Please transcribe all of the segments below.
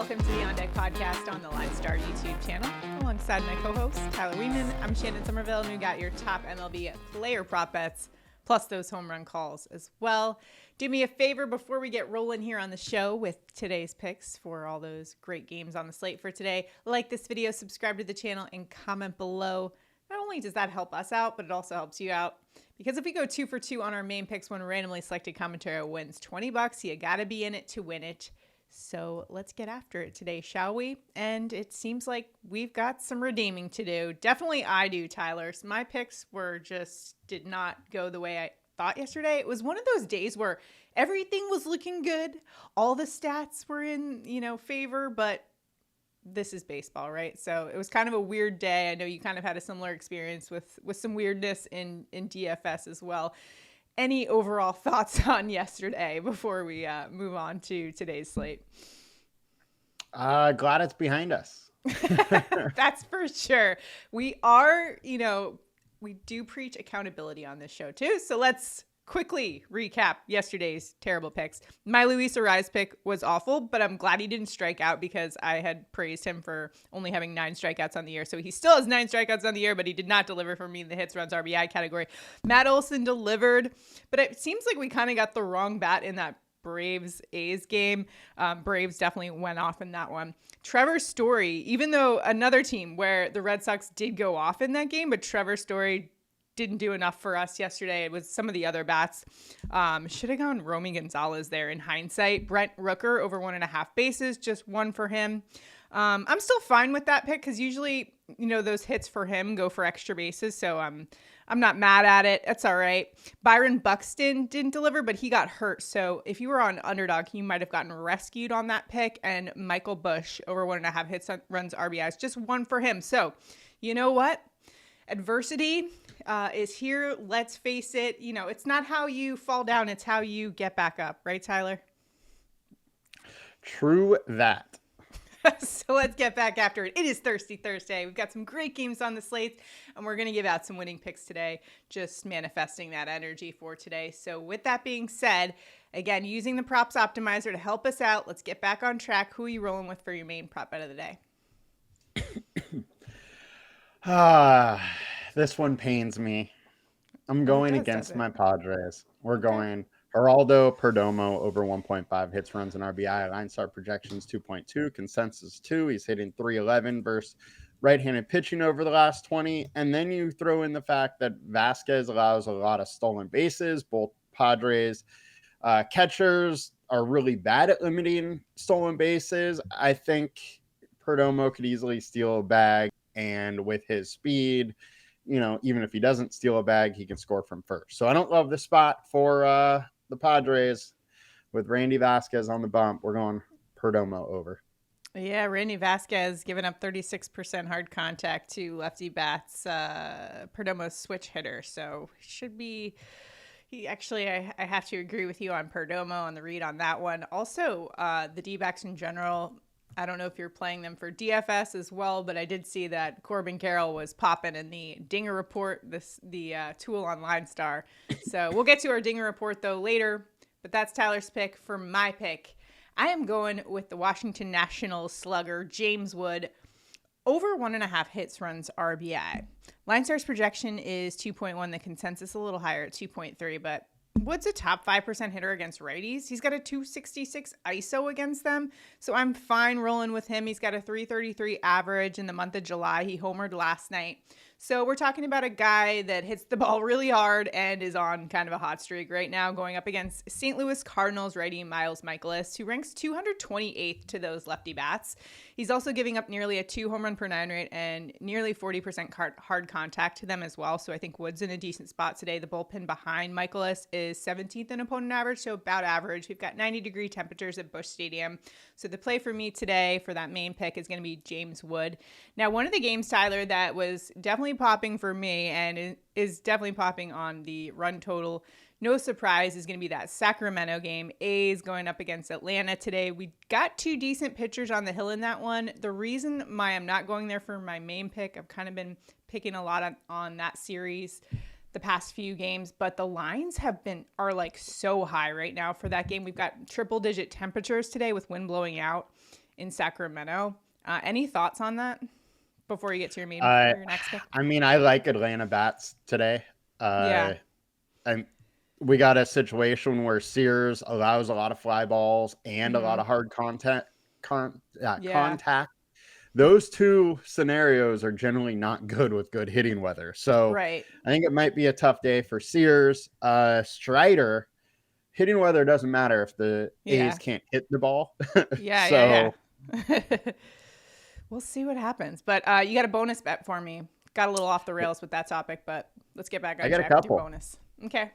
welcome to the On Deck podcast on the LineStar YouTube channel. Alongside my co-host, Tyler Wiemann, I'm Shannon Sommerville, and we got your top MLB player prop bets, plus those home run calls as well. Do me a favor before we get rolling here on the show with today's picks for all those great games on the slate for today. Like this video, subscribe to the channel, and comment below. Not only does that help us out, but it also helps you out. Because if we go 2 for 2 on our main picks, when randomly selected commentary wins $20, you gotta be in it to win it. So let's get after it today, shall we? And it seems like we've got some redeeming to do. Definitely I do, Tyler. So my picks did not go the way I thought yesterday. It was one of those days where everything was looking good. All the stats were in, favor, but this is baseball, right? So it was kind of a weird day. I know you kind of had a similar experience with some weirdness in DFS as well. Any overall thoughts on yesterday before we move on to today's slate? Glad it's behind us. That's for sure. We are, we do preach accountability on this show too. So let's quickly recap yesterday's terrible picks. My Luis Arraez pick was awful, but I'm glad he didn't strike out because I had praised him for only having 9 strikeouts on the year. So he still has 9 strikeouts on the year, but he did not deliver for me in the hits-runs-RBI category. Matt Olson delivered, but it seems like we kind of got the wrong bat in that Braves-A's game. Braves definitely went off in that one. Trevor Story, even though another team where the Red Sox did go off in that game, but Trevor Story didn't do enough for us yesterday. It was some of the other bats. Should have gone Romy Gonzalez there in hindsight. Brent Rooker over 1.5 bases, just 1 for him. I'm still fine with that pick because usually, those hits for him go for extra bases. So I'm not mad at it. That's all right. Byron Buxton didn't deliver, but he got hurt. So if you were on Underdog, you might have gotten rescued on that pick. And Michael Busch over 1.5 hits, runs, RBIs, just 1 for him. So you know what? Adversity is here. Let's face it. It's not how you fall down. It's how you get back up. Right, Tyler? True that. So let's get back after it. It is Thirsty Thursday. We've got some great games on the slate, and we're going to give out some winning picks today, just manifesting that energy for today. So with that being said, again, using the props optimizer to help us out, let's get back on track. Who are you rolling with for your main prop bet of the day? This one pains me. I'm going against my Padres. We're going Geraldo, Perdomo over 1.5 hits, runs, and RBI. LineStar projections 2.2, consensus 2. He's hitting 311 versus right-handed pitching over the last 20. And then you throw in the fact that Vasquez allows a lot of stolen bases. Both Padres catchers are really bad at limiting stolen bases. I think Perdomo could easily steal a bag. And with his speed, even if he doesn't steal a bag, he can score from first. So I don't love the spot for the Padres with Randy Vasquez on the bump. We're going Perdomo over. Yeah, Randy Vasquez giving up 36% hard contact to lefty bats. Perdomo's switch hitter. So I have to agree with you on Perdomo on the read on that one. Also, the D-backs in general, I don't know if you're playing them for DFS as well, but I did see that Corbin Carroll was popping in the Dinger Report, the tool on LineStar. So we'll get to our Dinger Report, though, later. But that's Tyler's pick. For my pick, I am going with the Washington Nationals slugger, James Wood, over 1.5 hits, runs, RBI. LineStar's projection is 2.1. The consensus a little higher at 2.3, but Wood's a top 5% hitter against righties. He's got a 266 ISO against them, so I'm fine rolling with him. He's got a 333 average in the month of July. He homered last night. So we're talking about a guy that hits the ball really hard and is on kind of a hot streak right now, going up against St. Louis Cardinals righty Miles Mikolas, who ranks 228th to those lefty bats. He's also giving up nearly a 2 home run per 9 rate and nearly 40% hard contact to them as well. So I think Wood's in a decent spot today. The bullpen behind Mikolas is 17th in opponent average, so about average. We've got 90-degree temperatures at Busch Stadium. So the play for me today for that main pick is going to be James Wood. Now, one of the games, Tyler, that was definitely popping for me and is definitely popping on the run total, no surprise, is going to be that Sacramento game. A's going up against Atlanta today. We got 2 decent pitchers on the hill in that one. The reason why I'm not going there for my main pick, I've kind of been picking a lot on that series the past few games, but the lines are like so high right now for that game. We've got triple digit temperatures today with wind blowing out. in Sacramento. Any thoughts on that before you get to your your next pick? I mean, I like Atlanta bats today. Yeah. And we got a situation where Sears allows a lot of fly balls and a lot of hard contact. Those two scenarios are generally not good with good hitting weather. So Right. I think it might be a tough day for Sears. Strider, hitting weather doesn't matter if the A's can't hit the ball. Yeah. We'll see what happens. But you got a bonus bet for me. Got a little off the rails with that topic, but let's get back on track with your bonus. Okay.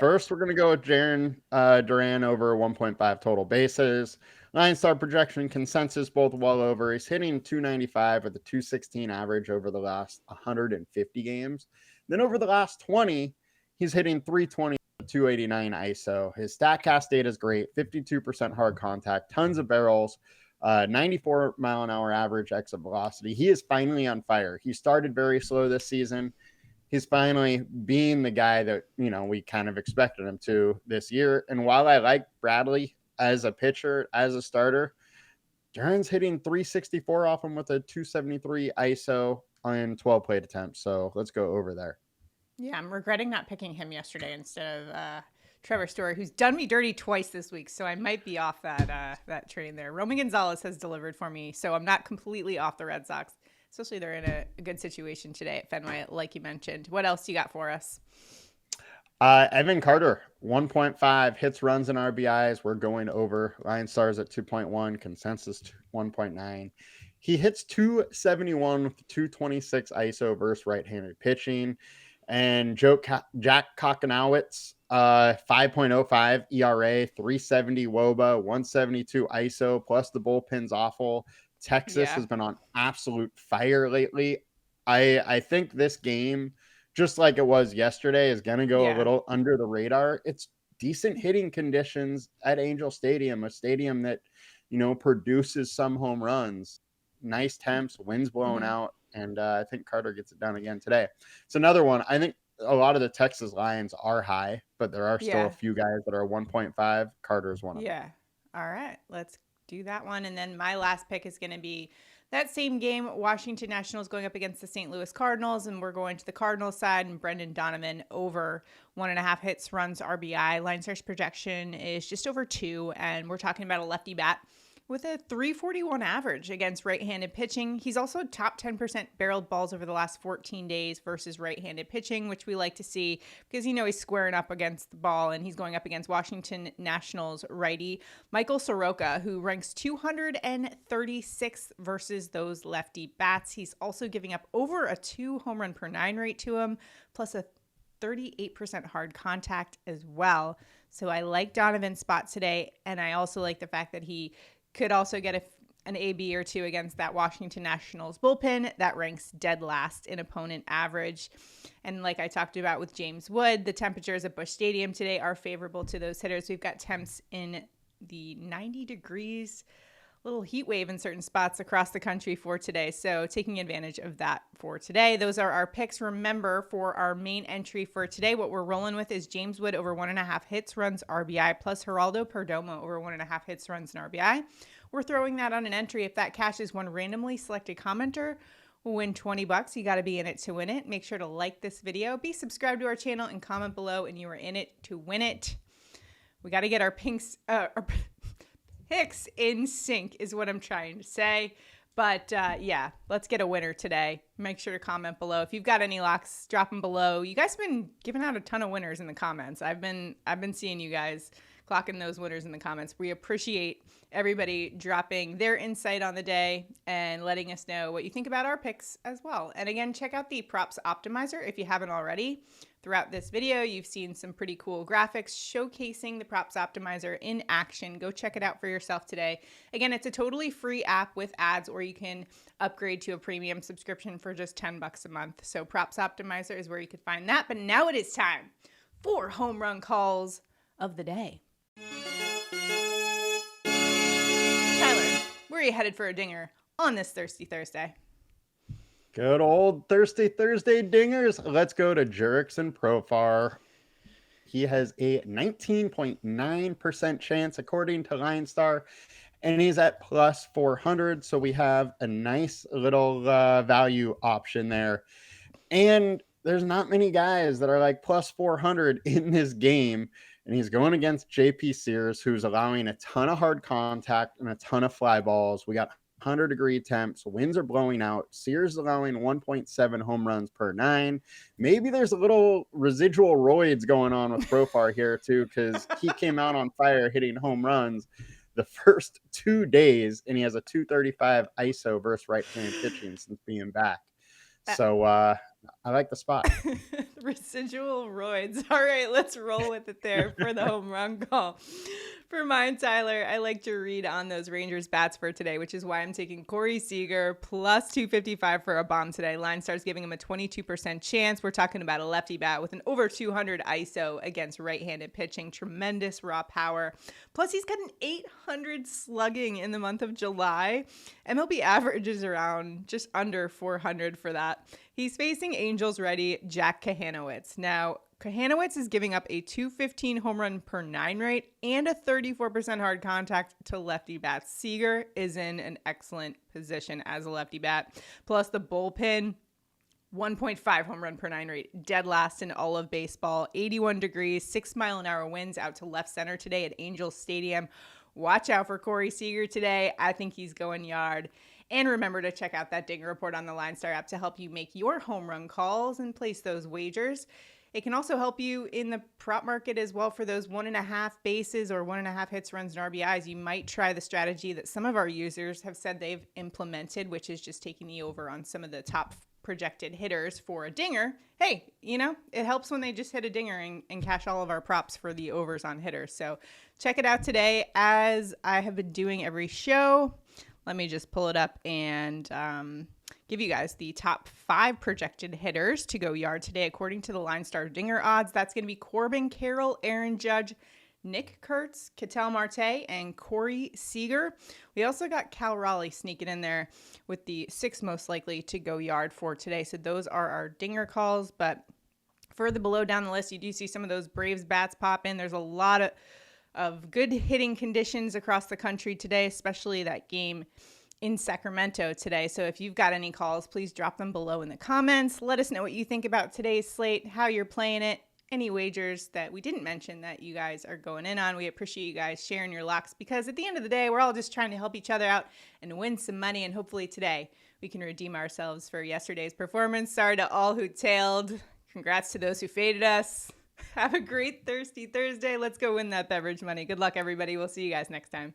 First, we're going to go with Jarren Duran over 1.5 total bases. LineStar projection consensus, both well over. He's hitting 295 with a 216 average over the last 150 games. Then over the last 20, he's hitting 320 with 289 ISO. His StatCast data is great. 52% hard contact, tons of barrels, 94 mile an hour average exit velocity. He is finally on fire. He started very slow this season. He's finally being the guy that, we kind of expected him to this year. And while I like Bradley as a pitcher, as a starter, Jarren's hitting 364 off him with a 273 ISO on 12 plate attempts. So let's go over there. Yeah, I'm regretting not picking him yesterday instead of Trevor Story, who's done me dirty twice this week. So I might be off that train there. Romy Gonzalez has delivered for me, so I'm not completely off the Red Sox. Especially they're in a good situation today at Fenway, like you mentioned. What else you got for us? Evan Carter, 1.5 hits, runs, and RBIs. We're going over. LineStar's at 2.1, consensus 1.9. He hits 271 with 226 ISO versus right-handed pitching. And Jack Kokonowitz, 5.05 ERA, 370 WOBA, 172 ISO, plus the bullpen's awful. Texas has been on absolute fire lately. I think this game, just like it was yesterday, is going to go a little under the radar. It's decent hitting conditions at Angel Stadium, a stadium that, produces some home runs. Nice temps, winds blowing out, and I think Carter gets it done again today. It's another one. I think a lot of the Texas lines are high, but there are still a few guys that are 1.5. Carter's one of them. Yeah. All right. Let's do that one. And then my last pick is going to be that same game, Washington Nationals going up against the St. Louis Cardinals, and we're going to the Cardinals side, and Brendan Donovan over 1.5 hits, runs, RBI. LineStar's projection is just over 2, and we're talking about a lefty bat with a 341 average against right-handed pitching. He's also top 10% barreled balls over the last 14 days versus right-handed pitching, which we like to see because, he's squaring up against the ball, and he's going up against Washington Nationals righty Michael Soroka, who ranks 236 versus those lefty bats. He's also giving up over a 2 home run per 9 rate to him, plus a 38% hard contact as well. So I like Donovan's spot today, and I also like the fact that he could also get an AB or 2 against that Washington Nationals bullpen that ranks dead last in opponent average. And like I talked about with James Wood, the temperatures at Busch Stadium today are favorable to those hitters. We've got temps in the 90 degrees, little heat wave in certain spots across the country for today. So taking advantage of that for today. Those are our picks. Remember, for our main entry for today, what we're rolling with is James Wood over 1.5 hits, runs, RBI, plus Geraldo Perdomo over 1.5 hits, runs, and RBI. We're throwing that on an entry. If that cashes, one randomly selected commenter will win $20. You got to be in it to win it. Make sure to like this video, be subscribed to our channel, and comment below, and you are in it to win it. We got to get our picks in sync is what I'm trying to say. But let's get a winner today. Make sure to comment below. If you've got any locks, drop them below. You guys have been giving out a ton of winners in the comments. I've been seeing you guys clocking those winners in the comments. We appreciate everybody dropping their insight on the day and letting us know what you think about our picks as well. And again, check out the Props Optimizer if you haven't already. Throughout this video, you've seen some pretty cool graphics showcasing the Props Optimizer in action. Go check it out for yourself today. Again, it's a totally free app with ads, or you can upgrade to a premium subscription for just $10 a month. So Props Optimizer is where you could find that. But now it is time for home run calls of the day. Tyler, where are you headed for a dinger on this Thirsty Thursday? Good old Thirsty Thursday dingers. Let's go to Jurickson Profar. He has a 19.9% chance, according to LineStar, and he's at plus 400. So we have a nice little value option there. And there's not many guys that are like plus 400 in this game. And he's going against JP Sears, who's allowing a ton of hard contact and a ton of fly balls. We got 100-degree temps. Winds are blowing out. Sears allowing 1.7 home runs per 9. Maybe there's a little residual roids going on with Profar here too, because he came out on fire hitting home runs the first 2 days, and he has a 235 ISO versus right-handed pitching since being back. So I like the spot. Residual roids. All right, let's roll with it there for the home run call. For mine, Tyler, I like to read on those Rangers bats for today, which is why I'm taking Corey Seager plus 255 for a bomb today. LineStar's giving him a 22% chance. We're talking about a lefty bat with an over 200 ISO against right-handed pitching. Tremendous raw power. Plus, he's got an 800 slugging in the month of July. MLB average is around just under 400 for that. He's facing Angels ready Jack Kahanowitz. Now, Kahanowitz is giving up a 215 home run per 9 rate and a 34% hard contact to lefty bats. Seager is in an excellent position as a lefty bat. Plus the bullpen, 1.5 home run per 9 rate, dead last in all of baseball. 81 degrees, 6-mile-an-hour winds out to left center today at Angels Stadium. Watch out for Corey Seager today. I think he's going yard. And remember to check out that Dinger Report on the LineStar app to help you make your home run calls and place those wagers. It can also help you in the prop market as well for those 1.5 bases or 1.5 hits, runs, and RBIs. You might try the strategy that some of our users have said they've implemented, which is just taking the over on some of the top projected hitters for a dinger. Hey, it helps when they just hit a dinger and cash all of our props for the overs on hitters. So check it out today, as I have been doing every show. Let me just pull it up and give you guys the top 5 projected hitters to go yard today according to the LineStar Dinger odds. That's going to be Corbin Carroll, Aaron Judge, Nick Kurtz, Ketel Marte, and Corey Seager. We also got Cal Raleigh sneaking in there with the 6 most likely to go yard for today. So those are our Dinger calls. But further below down the list, you do see some of those Braves bats pop in. There's a lot of good hitting conditions across the country today, especially that game in Sacramento today. So if you've got any calls, please drop them below in the comments. Let us know what you think about today's slate, how you're playing it, any wagers that we didn't mention that you guys are going in on. We appreciate you guys sharing your locks, because at the end of the day, we're all just trying to help each other out and win some money. And hopefully today we can redeem ourselves for yesterday's performance. Sorry to all who tailed. Congrats to those who faded us. Have a great Thirsty Thursday. Let's go win that beverage money. Good luck, everybody. We'll see you guys next time.